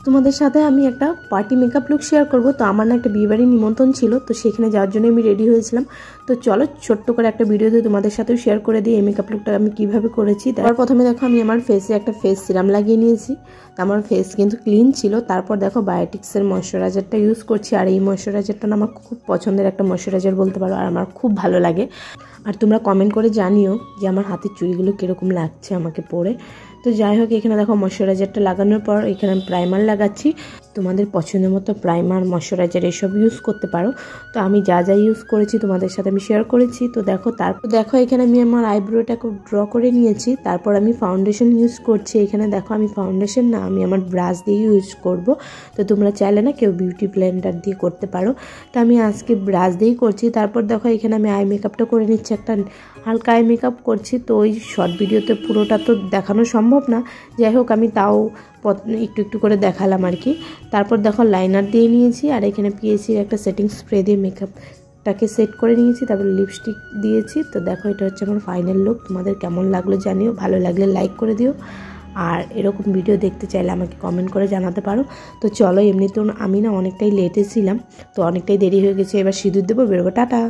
তোমাদের সাথে আমি একটা পার্টি মেকআপ লুক শেয়ার করব। তো আমার না একটা বিয়েবাড়ির নিমন্ত্রণ ছিল, তো সেখানে যাওয়ার জন্য আমি রেডি হয়েছিলাম। তো চলো ছোট্ট করে একটা ভিডিওতে তোমাদের সাথেও শেয়ার করে দিই এই মেকআপ লুকটা আমি কীভাবে করেছি। তারপর প্রথমে দেখো আমি আমার ফেসে একটা ফেস সিরাম লাগিয়ে নিয়েছি। তো আমার ফেস কিন্তু ক্লিন ছিল। তারপর দেখো বায়োটিক্সের ময়শ্চারাইজারটা ইউজ করছি। আর এই ময়শ্চারাইজারটা না আমার খুব পছন্দের একটা ময়শ্চারাইজার বলতে পারো, আর আমার খুব ভালো লাগে। আর তোমরা কমেন্ট করে জানিও যে আমার হাতের চুড়িগুলো কীরকম লাগছে আমাকে পরে। তো যাই হোক, এখানে দেখো ময়শ্চারাইজারটা লাগানোর পর এখানে আমি প্রাইমার লাগাচ্ছি। তোমাদের পছন্দের মতো প্রাইমার ময়শ্চারাইজার এসব ইউজ করতে পারো। তো আমি যা যা ইউজ করেছি তোমাদের সাথে আমি শেয়ার করেছি। তো তারপর দেখো এখানে আমি আমার আইব্রোটাকে ড্র করে নিয়েছি। তারপর আমি ফাউন্ডেশন ইউজ করছি। এখানে দেখো আমি ফাউন্ডেশন না, আমি আমার ব্রাশ দিয়ে ইউজ করব। তো তোমরা চাইলে না কেউ বিউটি ব্লেন্ডার দিয়ে করতে পারো। তো আমি আজকে ব্রাশ দিয়েই করছি। তারপর দেখো এখানে আমি আই মেকআপটা করে নিচ্ছি, একটা হালকা আই মেকআপ করছি। তো ওই শর্ট ভিডিওতে পুরোটা তো দেখানো সম্ভব না, যাই হোক আমি তাও একটু একটু করে দেখালাম আর কি। তারপর দেখো লাইনার দিয়ে নিয়েছি, আর এখানে পিএসির একটা সেটিং স্প্রে দিয়ে মেকআপটাকে সেট করে নিয়েছি। তারপর লিপস্টিক দিয়েছি। তো দেখো এটা হচ্ছে আমার ফাইনাল লুক। তোমাদের কেমন লাগলো জানিও, ভালো লাগলে লাইক করে দিও, আর এরকম ভিডিও দেখতে চাইলে আমাকে কমেন্ট করে জানাতে পারো। তো চলো, এমনিতেও আমি না অনেকটাই লেটে ছিলাম, তো অনেকটাই দেরি হয়ে গেছে। এবার সিঁদুর দেবো, বেরোবো, টাটা।